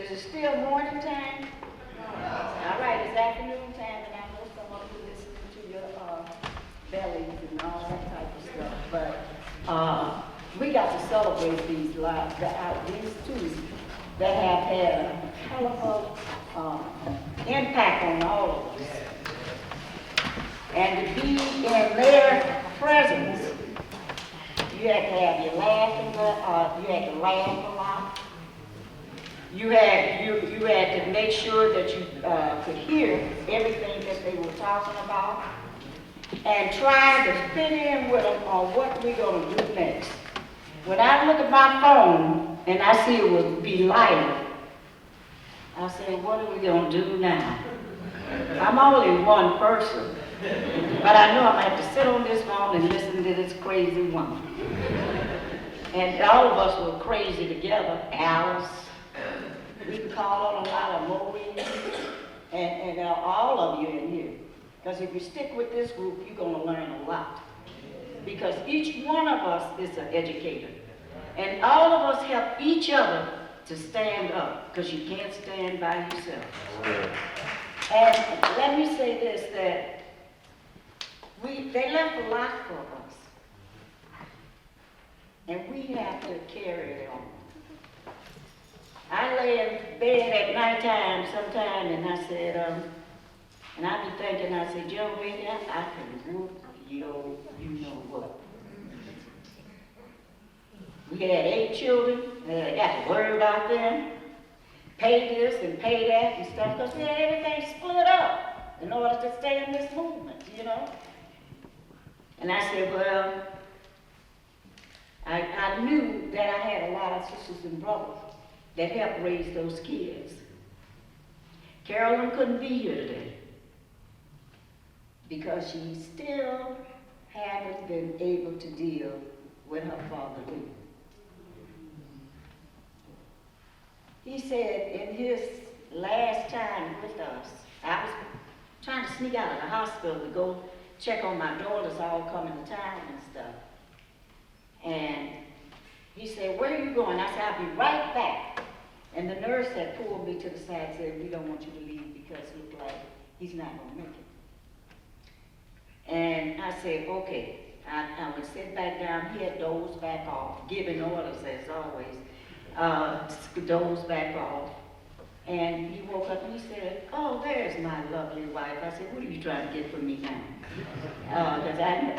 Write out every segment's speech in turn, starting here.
Is it still morning time? All right, it's afternoon time, and I know some of you listening to your bellies and all that type of stuff. But we got to celebrate these lives, these two that have had a colorful impact on all of us. And to be in their presence, you had to have your laughing, you had to laugh a lot. You had to make sure that you could hear everything that they were talking about and try to fit in with them on what we're going to do next. When I look at my phone and I see it would be Lila, I say, what are we going to do now? I'm only one person, but I know I'm going to have to sit on this phone and listen to this crazy woman. And all of us were crazy together. Alice, we can call on a lot of Maureen, and all of you in here. Because if you stick with this group, you're going to learn a lot. Because each one of us is an educator. And all of us help each other to stand up, because you can't stand by yourself. And let me say this, that they left a lot for us. And we have to carry it on. I lay in bed at nighttime sometime, and I said, and I be thinking, I said, Joe, baby, I can whoop you know what. We had 8 children, and I got to worry about them, pay this and pay that and stuff, because we had everything split up in order to stay in this movement, you know. And I said, well, I knew that I had a lot of sisters and brothers that helped raise those kids. Carolyn couldn't be here today because she still haven't been able to deal with her father, Lila. He said in his last time with us, I was trying to sneak out of the hospital to go check on my daughters all coming to town and stuff. And he said, where are you going? I said, I'll be right back. And the nurse had pulled me to the side and said, we don't want you to leave because it looked like he's not going to make it. And I said, okay. I would sit back down. He had dozed back off, giving orders as always, dozed back off. And he woke up and he said, oh, there's my lovely wife. I said, what are you trying to get from me now? Because I know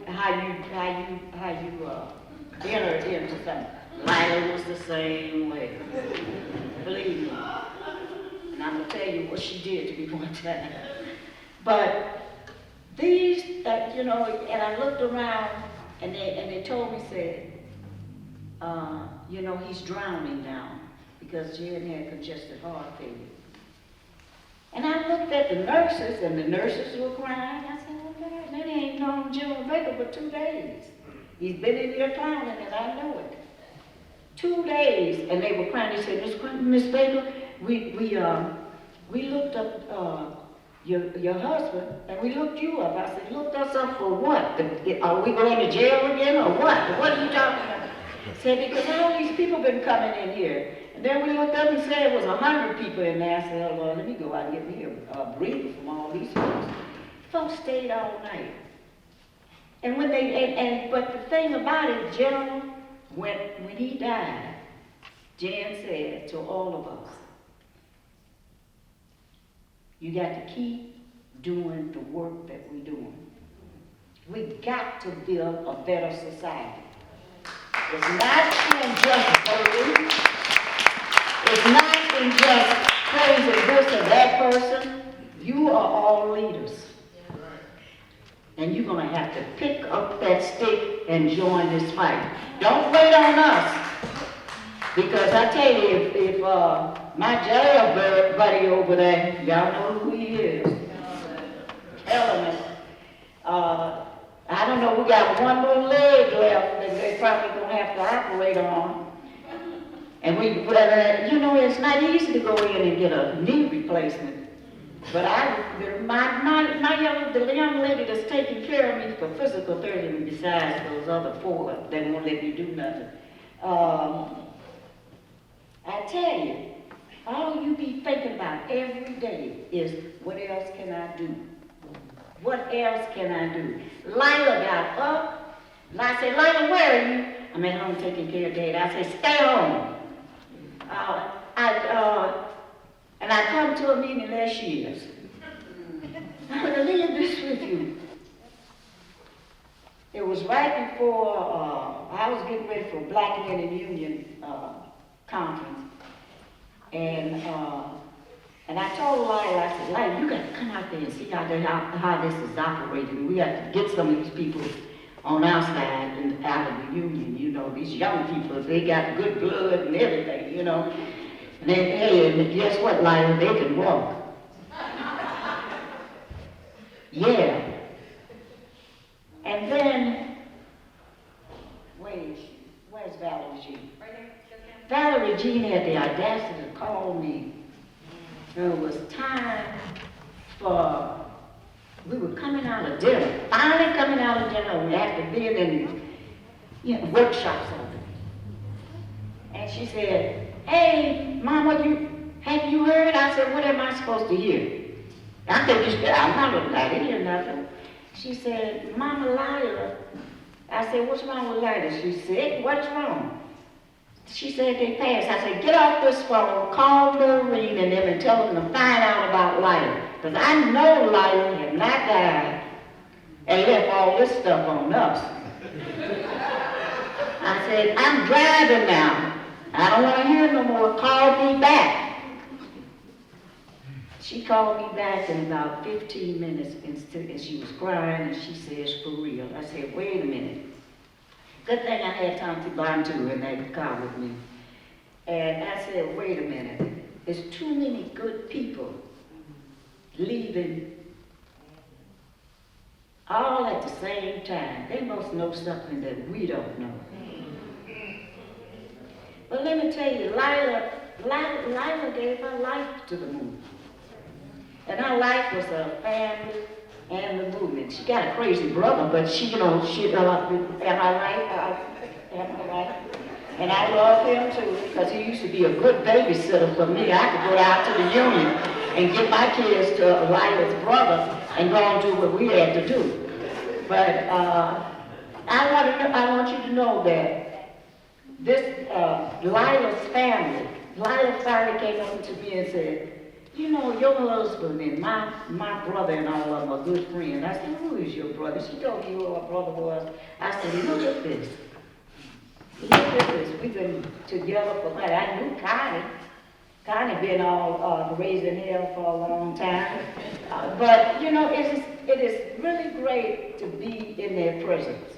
how you entered into something. Lila was the same way. Believe me. And I'm going to tell you what she did to me one time. But these, and I looked around and they told me, said, he's drowning now because Jen had congestive heart failure. And I looked at the nurses, and the nurses were crying. I said, well, God, they ain't known General Baker for 2 days. He's been in here clowning, and I know it. 2 days, and they were crying. They said, Miss Baker, we looked up your husband, and we looked you up. I said, looked us up for what? Are we going to jail again, or what? What are you talking about? I said, because all these people been coming in here. And then we looked up and said it was 100 people in there. I said, oh, well, let me go out and get me a breather from all these folks. Folks stayed all night. And when but the thing about it, General, when he died, Jan said to all of us, you got to keep doing the work that we're doing. We got to build a better society. It's not in just voting. It's not in just praising this or that person. You are all leaders. And you're going to have to pick up that stick and join this fight. Don't wait on us. Because I tell you, if my jailbird buddy over there, y'all know who he is. Element. I don't know, we got one little leg left that they're probably going to have to operate on. And it's not easy to go in and get a knee replacement. But the young lady that's taking care of me for physical therapy, besides those other 4 that won't let me do nothing. I tell you, every day is, what else can I do? What else can I do? Lila got up. I said, Lila, where are you? I'm at home taking care of Dad. I said, stay home. And I come to a meeting, and there she is. I'm going to leave this with you. It was right before I was getting ready for Black Men in Union conference. And I told Lila, I said, Lila, you got to come out there and see how this is operating. We have to get some of these people on our side and out of the union. You know, these young people, they got good blood and everything, you know. And and guess what, Lila? They can walk. Yeah. And then, where's Valerie Jean? Right there. Valerie Jean had the audacity to call me. It was time for, we were coming out of dinner, finally coming out of dinner. We had to be in workshops of it. And she said, hey, Mama, have you heard? I said, what am I supposed to hear? I think you said, I didn't hear nothing. She said, Mama Lila. I said, what's wrong with Lila? She said, what's wrong? She said, they passed. I said, get off this phone, call Maureen and them and tell them to find out about Lila. Because I know Lila had not died and left all this stuff on us. I said, I'm driving now. I don't want to hear no more. Call me back. She called me back in about 15 minutes and she was crying and she says, for real. I said, wait a minute. Good thing I had Tom Tibantu in that car with me. And I said, wait a minute. There's too many good people leaving all at the same time. They must know something that we don't know. But let me tell you, Lila gave her life to the movement. And her life was her family and the movement. She got a crazy brother, but she, am I right? And I love him too, because he used to be a good babysitter for me. I could go out to the union and get my kids to Lila's brother and go and do what we had to do. But I want you to know that this Lila's family, Lila finally came up to me and said, you know, your husband and my brother and all of them are good friends. I said, who is your brother? She told me who her brother was. I said, look at this. Look at this. We've been together for months. I knew Connie. Connie been all raising hell for a long time. But, you know, it is really great to be in their presence.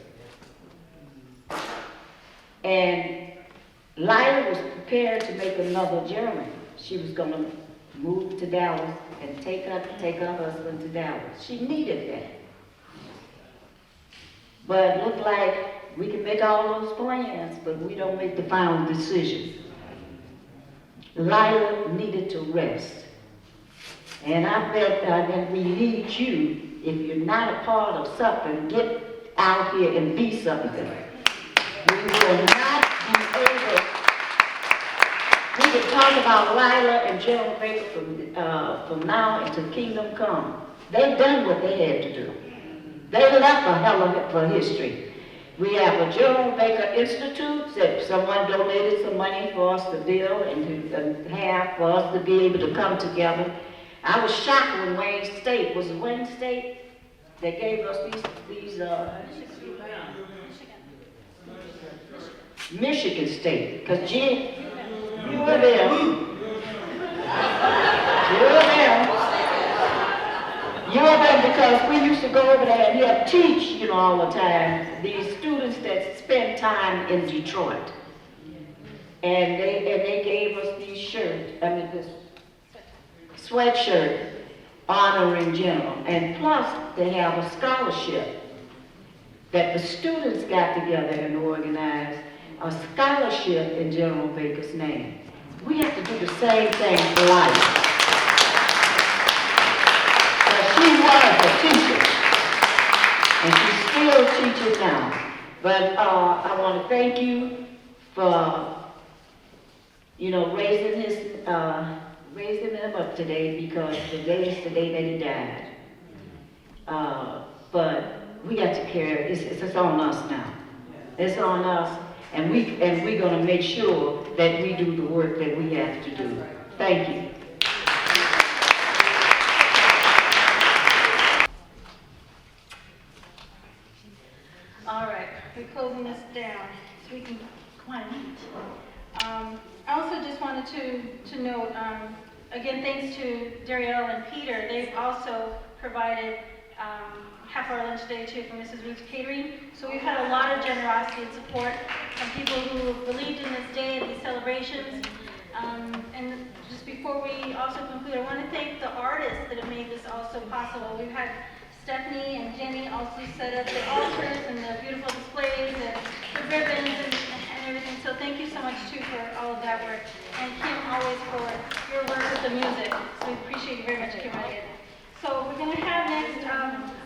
And Lila was prepared to make another journey. She was going to move to Dallas and take her husband to Dallas. She needed that. But it looked like we can make all those plans, but we don't make the final decision. Lila needed to rest. And I bet that we need you, if you're not a part of something, get out here and be something. We will not be able. We can talk about Lila and General Baker from now until Kingdom Come. They've done what they had to do. They left a hell of it for history. We have a General Baker Institute that someone donated some money for us to build and to have for us to be able to come together. I was shocked when Wayne State, was it Wayne State that gave us these Michigan State, because Jen, you were there. You were there. You were there because we used to go over there and help teach, you know, all the time, these students that spend time in Detroit. And they gave us these shirts, this sweatshirt honoring General. And plus, they have a scholarship that the students got together and organized, a scholarship in General Baker's name. We have to do the same thing for life. But she was a teacher, and she's still teaching now. But I want to thank you for, you know, raising raising him up today because today is the day that he died. But we got to care. It's on us now. It's on us, and we're gonna make sure that we do the work that we have to do. Thank you. All right, we're closing this down so we can go on and eat. I also just wanted to note, again, thanks to Darielle and Peter, they've also provided half-hour lunch today too from Mrs. Ruth's Catering. So we've had a lot of generosity and support from people who believed in this day and these celebrations. And just before we also conclude, I want to thank the artists that have made this also possible. We've had Stephanie and Jenny also set up the altars and the beautiful displays and the ribbons and everything. So thank you so much too for all of that work. And Kim, always for your work with the music. So we appreciate you very much, Kim. So we're going to have next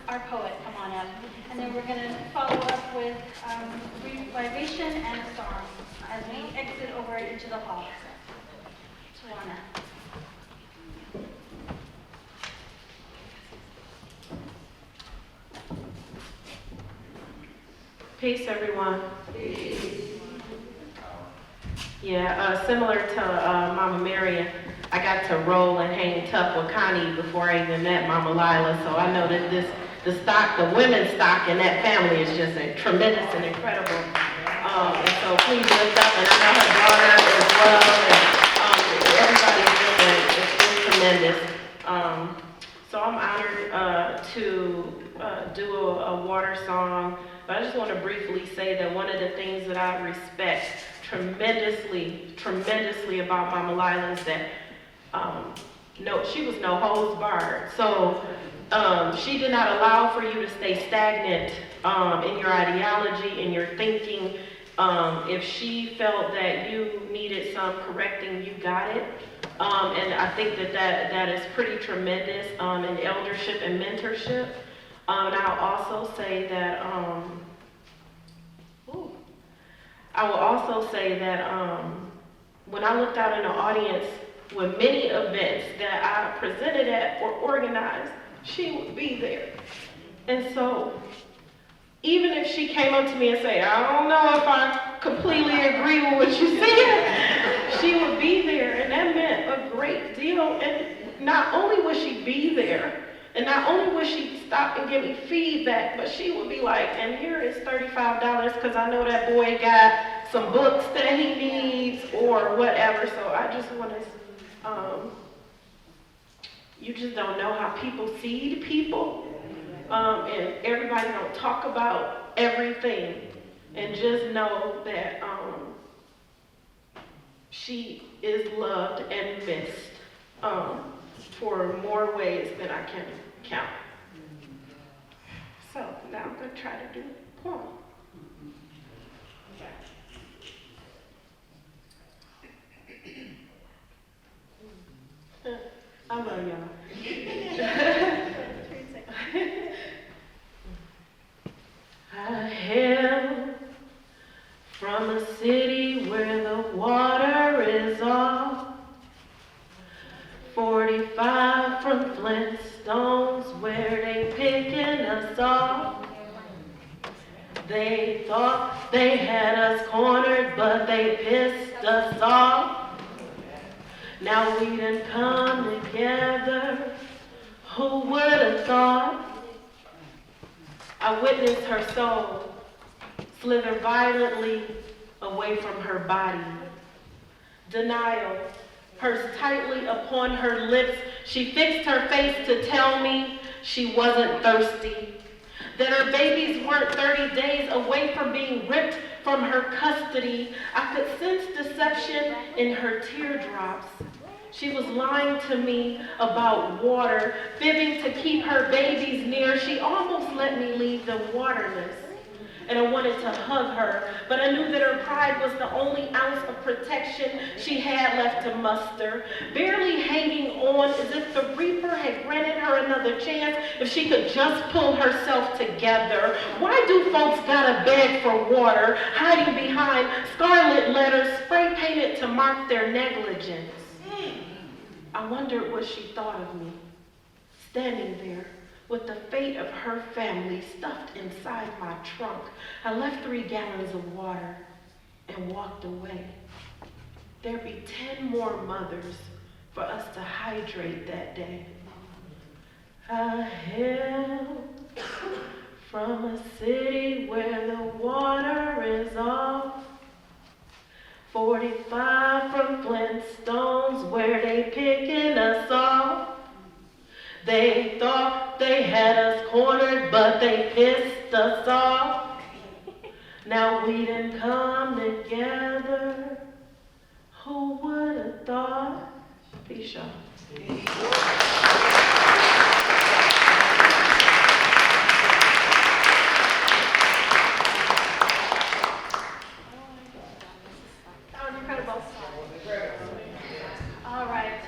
our poet come on up. And then we're going to follow up with a brief libation and a song as we exit over into the hall. Tawana. Peace, everyone. Peace. Yeah, similar to Mama Marion, I got to roll and hang tough with Connie before I even met Mama Lila, so I know that the women's stock in that family is just tremendous and incredible. And so please lift up, and I know her daughter as well, and everybody is tremendous. So I'm honored to do a water song. But I just want to briefly say that one of the things that I respect tremendously about Mama Lila is that she was no holds barred. So she did not allow for you to stay stagnant in your ideology, in your thinking. If she felt that you needed some correcting, you got it. And I think that is pretty tremendous in eldership and mentorship. And I'll also say that when I looked out in the audience with many events that I presented at or organized, she would be there. And so even if she came up to me and said, I don't know if I completely agree with what you said, she would be there, and that meant a great deal. And not only would she be there, and not only would she stop and give me feedback, but she would be like, and here is $35 because I know that boy got some books that he needs or whatever. So I just want to, you just don't know how people feed people. And everybody don't talk about everything. And just know that she is loved and missed for more ways than I can count. So now I'm going to try to do a poem. I love y'all. I hail from a city where the water is off, 45 from Flintstones where they picking us off. They thought they had us cornered, but they pissed us off. Now we done come together, who would have thought? I witnessed her soul slither violently away from her body. Denial, pursed tightly upon her lips, she fixed her face to tell me she wasn't thirsty, that her babies weren't 30 days away from being ripped from her custody. I could sense deception in her teardrops. She was lying to me about water, fibbing to keep her babies near. She almost let me leave them waterless. And I wanted to hug her, but I knew that her pride was the only ounce of protection she had left to muster, barely hanging on as if the Reaper had granted her another chance if she could just pull herself together. Why do folks gotta beg for water, hiding behind scarlet letters spray painted to mark their negligence? I wondered what she thought of me, standing there with the fate of her family stuffed inside my trunk. I left 3 gallons of water and walked away. There'd be 10 more mothers for us to hydrate that day. I hail from a city where the water is off. 45 from Flintstones where they picking us off. They thought they had us cornered, but they pissed us off. Now we done come together. Who would have thought? Peace, y'all. That was incredible. All right.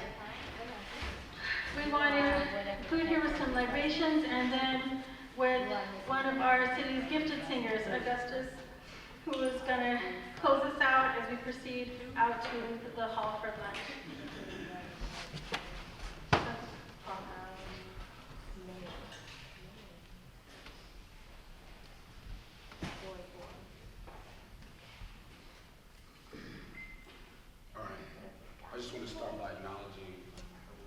We want to conclude here with some libations and then with one of our city's gifted singers, Augustus, who is going to close us out as we proceed out to the hall for lunch. All right. I just want to start by acknowledging,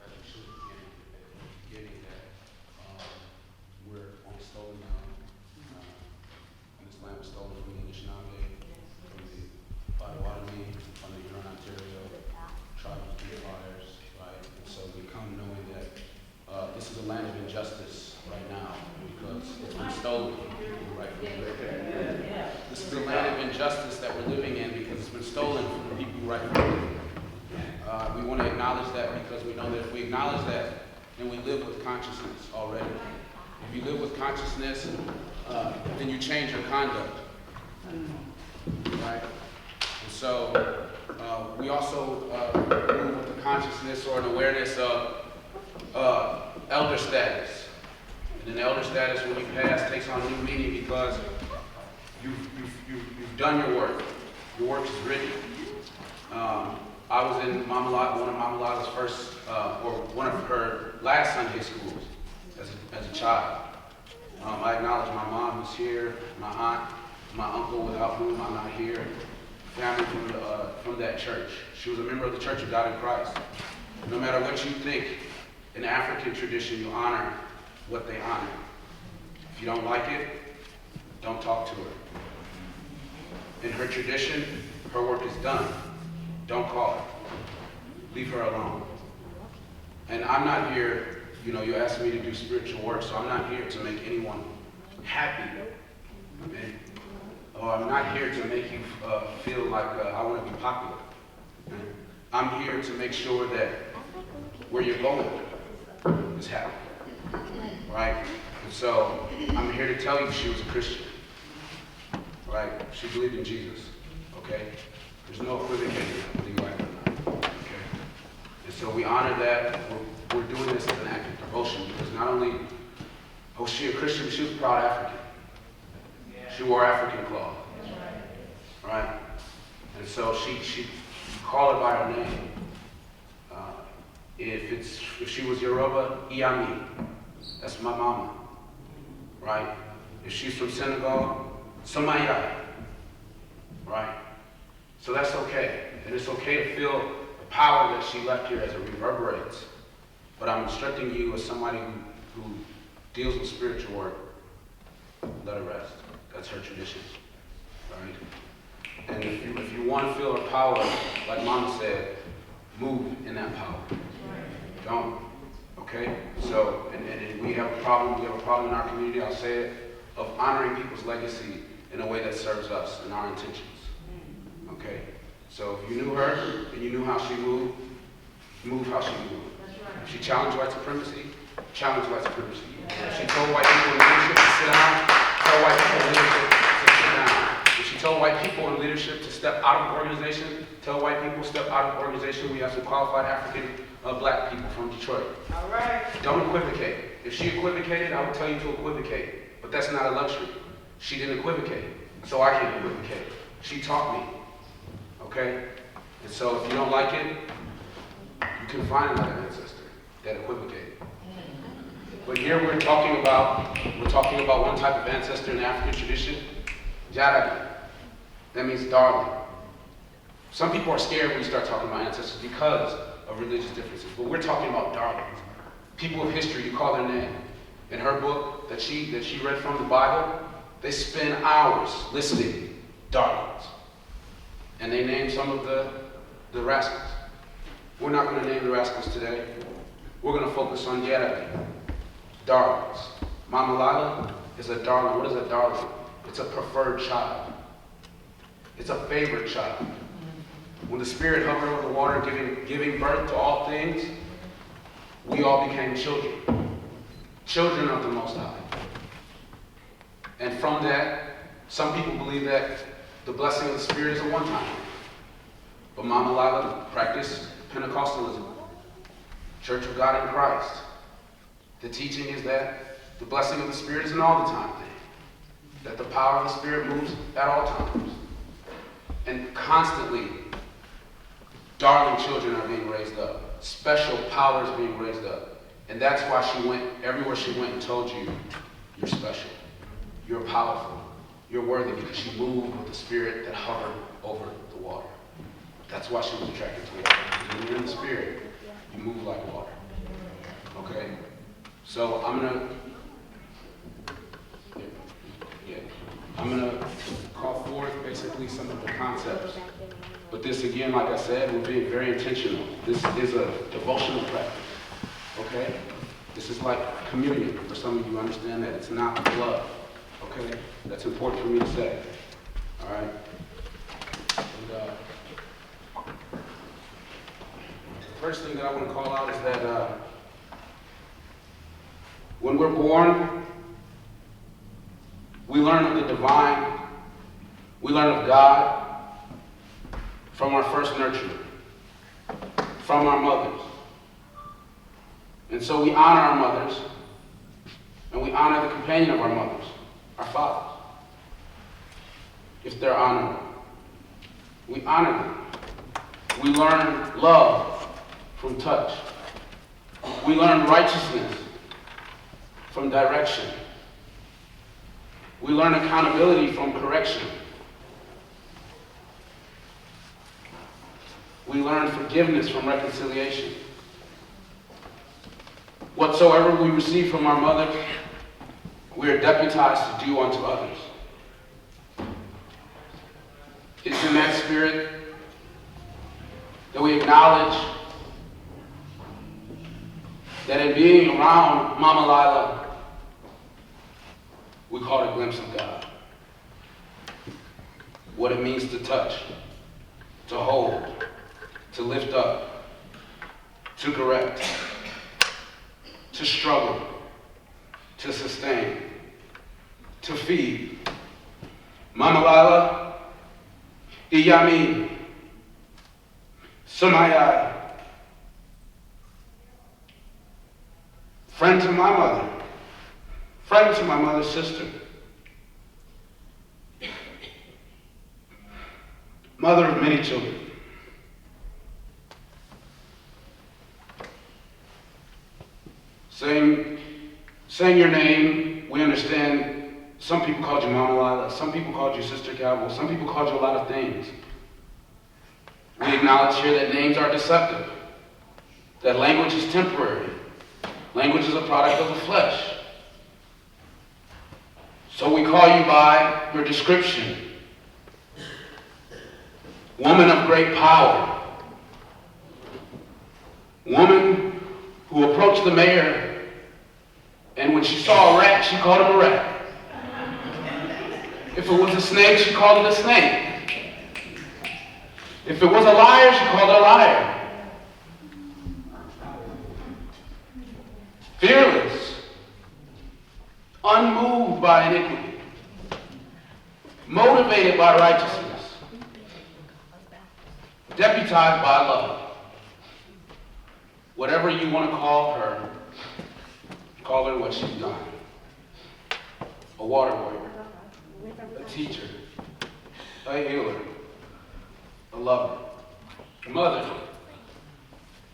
as we should begin, getting that we're on stolen land. And this land was stolen from the Anishinaabe, from the Potawatomi, from the Huron Ontario, tribal fires, right? And so we come knowing that this is a land of injustice right now because it's been stolen from people rightfully living. This is a land of injustice that we're living in because it's been stolen from the people rightfully living. We want to acknowledge that because we know that if we acknowledge that, then we live with consciousness already. If you live with consciousness, then you change your conduct, right? And so we also move with the consciousness or an awareness of elder status. And then elder status, when you pass, takes on new meaning because you've done your work. Your work is written. I was in one of Mama Lila's first, or one of her last Sunday schools as a child. I acknowledge my mom who's here, my aunt, my uncle without whom I'm not here, family from that church. She was a member of the Church of God in Christ. No matter what you think, in the African tradition, you honor what they honor. If you don't like it, don't talk to her. In her tradition, her work is done. Don't call her. Leave her alone. And I'm not here, you asked me to do spiritual work, so I'm not here to make anyone happy. Amen. Or I'm not here to make you feel like I want to be popular. Amen. I'm here to make sure that where you're going is happy. Right? And so I'm here to tell you she was a Christian. Right? She believed in Jesus. Okay? There's no equivocating whether you like it or not. Okay? And so we honor that. We're doing this as an act of devotion because not only was she a Christian, but she was a proud African. She wore African cloth. Right? And so she called her by her name. If she was Yoruba, Iyami. That's my mama. Right? If she's from Senegal, Somaya. Right? So that's okay. And it's okay to feel the power that she left here as it reverberates. But I'm instructing you as somebody who deals with spiritual work, let her rest. That's her tradition. Right? And if you want to feel her power, like Mama said, move in that power. Don't. Okay? So, and we have a problem in our community, I'll say it, of honoring people's legacy in a way that serves us and our intentions. Okay? So if you knew her and you knew how she moved, move how she moved. If she challenged white supremacy, challenge white supremacy. If she told white people in leadership to sit down, tell white people in leadership to sit down. If she told white people in leadership to step out of the organization, tell white people step out of the organization. We have some qualified African black people from Detroit. All right. Don't equivocate. If she equivocated, I would tell you to equivocate. But that's not a luxury. She didn't equivocate, so I can't equivocate. She taught me. Okay? And so if you don't like it, you can find another ancestor that equivocated. But here we're talking about one type of ancestor in the African tradition, Jaragi. That means darling. Some people are scared when you start talking about ancestors because of religious differences, but we're talking about darlings. People of history, you call their name. In her book that she read from the Bible, they spend hours listing darlings. And they name some of the rascals. We're not going to name the rascals today. We're going to focus on Jaragi, darlings. Mama Lila is a darling. What is a darling? It's a preferred child. It's a favorite child. When the Spirit hovered over the water, giving birth to all things, we all became children. Children of the Most High. And from that, some people believe that the blessing of the Spirit is a one-time thing. But Mama Lila practiced Pentecostalism, Church of God in Christ. The teaching is that the blessing of the Spirit is an all-the-time thing. That the power of the Spirit moves at all times. And constantly, darling children are being raised up. Special powers being raised up. And that's why she went, everywhere she went and told you, you're special. You're powerful. You're worthy, because she moved with the Spirit that hovered over the water. That's why she was attracted to water. Because when you're in the Spirit, you move like water. Okay? So I'm gonna call forth basically some of the concepts. But this, again, like I said, we're being very intentional. This is a devotional practice. Okay? This is like communion. For some of you, understand that it's not blood. Okay? That's important for me to say. All right? And, the first thing that I want to call out is that when we're born, we learn of the divine, we learn of God from our first nurture, from our mothers. And so we honor our mothers, and we honor the companion of our mothers, our fathers, if they're honorable. We honor them. We learn love from touch. We learn righteousness from direction. We learn accountability from correction. We learn forgiveness from reconciliation. Whatsoever we receive from our mother, we are deputized to do unto others. It's in that spirit that we acknowledge that in being around Mama Lila, we caught a glimpse of God. What it means to touch, to hold, to lift up, to correct, to struggle, to sustain, to feed. Mama Lila, Iyami, Sumayai, friend to my mother, friend to my mother's sister, mother of many children. Saying your name, we understand some people called you Mama Lila, some people called you Sister Cowboy, some people called you a lot of things. We acknowledge here that names are deceptive, that language is temporary. Language is a product of the flesh. So we call you by your description. Woman of great power. Woman who approached the mayor, and when she saw a rat, she called him a rat. If it was a snake, she called it a snake. If it was a liar, she called it a liar. Fearless, unmoved by iniquity, motivated by righteousness, deputized by love. Whatever you want to call her what she's done. A water warrior, a teacher, a healer, a lover, a mother,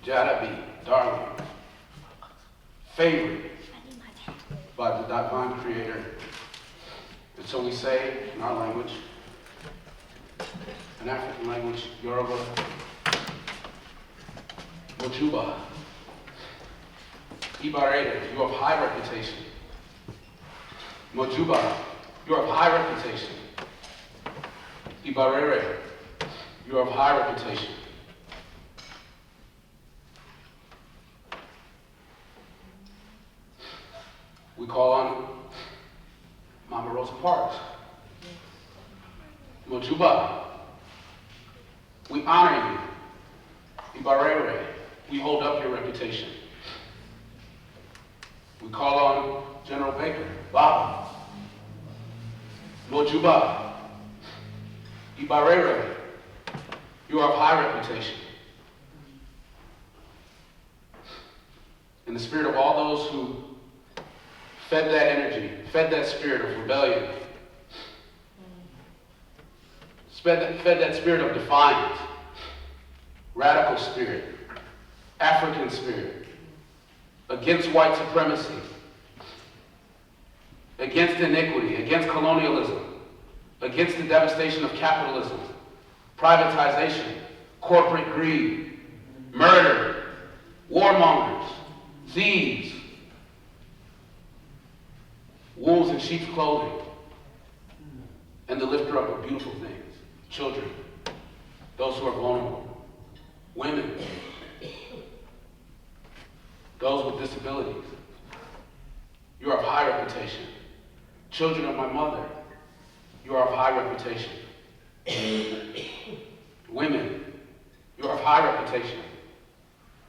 Jadabi, darling, favored by the divine creator. And so we say in our language, an African language, Yoruba, Mojuba, Ibarere, you have high reputation. Mojuba, you are of high reputation. Ibarere, you are of high reputation. We call on Mama Rosa Parks. Mojuba, we honor you. Ibarere, we hold up your reputation. We call on General Baker, Baba. Mojuba, Ibarere, you are of high reputation. In the spirit of all those who fed that energy, fed that spirit of rebellion, fed that spirit of defiance, radical spirit, African spirit, against white supremacy, against iniquity, against colonialism, against the devastation of capitalism, privatization, corporate greed, murder, warmongers, thieves, wolves in sheep's clothing, and the lifter up of beautiful things, children, those who are vulnerable, women, those with disabilities. You are of high reputation. Children of my mother, you are of high reputation. Women, you are of high reputation.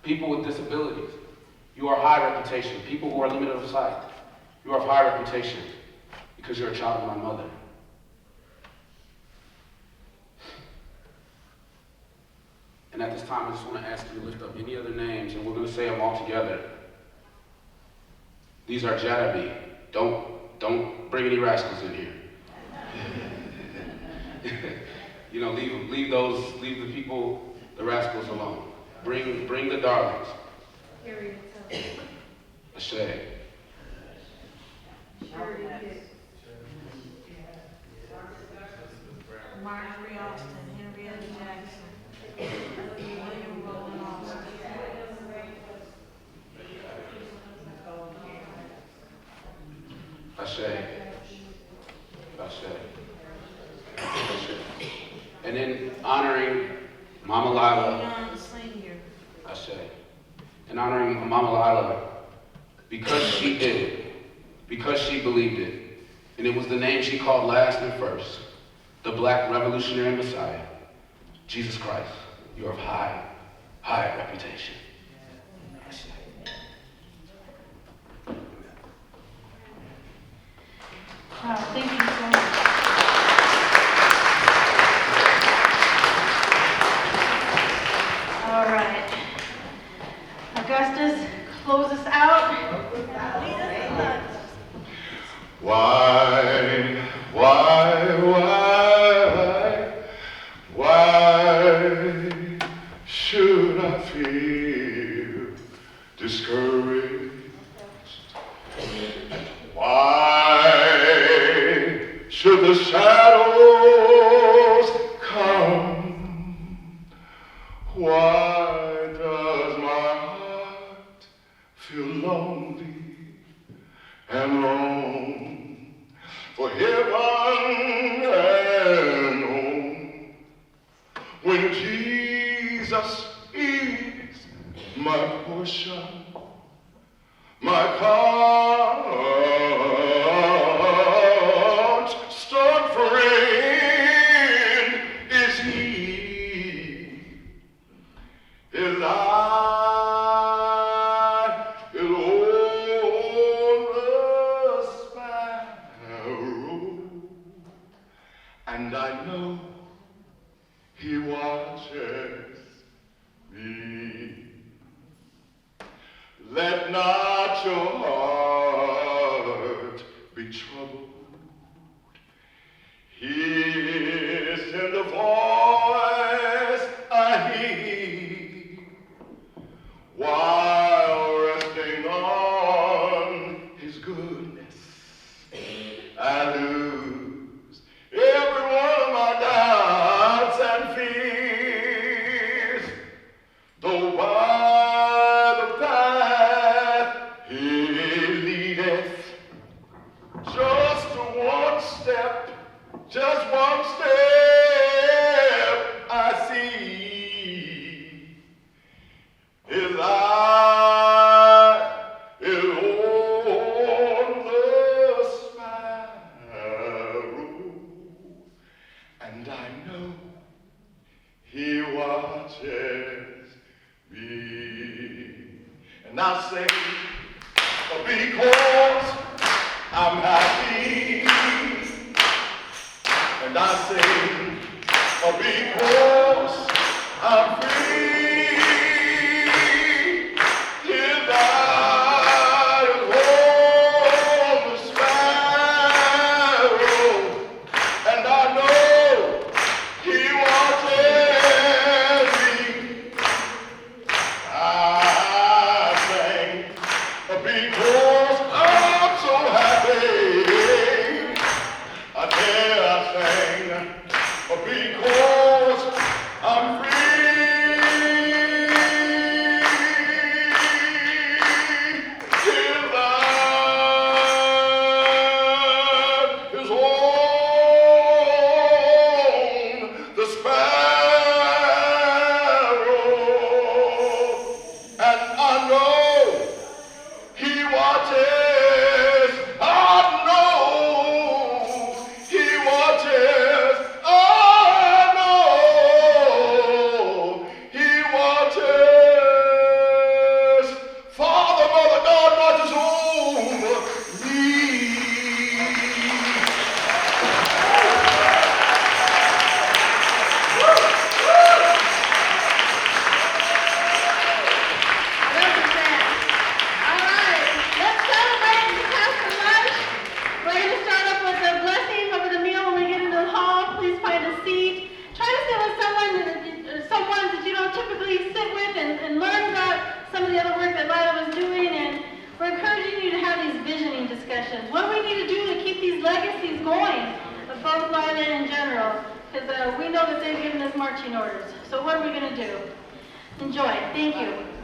People with disabilities, you are of high reputation. People who are limited of sight, you are of high reputation because you're a child of my mother. And at this time, I just want to ask you to lift up any other names, and we're going to say them all together. These are Jadabi. Don't bring any rascals in here. You know, leave the people, the rascals alone. Bring the darlings. Ashay. Marjorie Austin, Henrietta Jackson, William Rowan Austin. Ashay. Ashay. Ashay. And then honoring Mama Lila. Leon Senior. Ashay. And honoring Mama Lila because she did it, because she believed it. And it was the name she called last and first, the Black Revolutionary Messiah, Jesus Christ. You're of high reputation. Wow, thank you so much. All right. Augustus, close us out. Why should I feel discouraged? Why should the shadows come? Why does my heart feel lonely and long for heaven and home when Jesus is my portion, my constant friend is He. His eye is on the sparrow, and I know He watches me. Let not your heart be troubled. Hear in the voice I hear Now say, because I'm happy. And I say, because I'm free. Till I hold the sparrow, and I know he watches me. I sing because I'm so happy. I dare I sing because I'm free. Till that is on the sparrow, and I know he watches. I know he watches. I know he watches. Father, Mother, God watches over me. All right, let's celebrate and have some lunch. We're going to start off with a blessing over the meal. When we get into the hall, please find a seat. Try to sit with someone that you don't typically sit with and learn about some of the other work that Lila was doing. And we're encouraging you to have these visioning discussions. What do we need to do to keep these legacies going of both Lila in general? Because we know that they've given us marching orders. So what are we going to do? Enjoy. Thank you.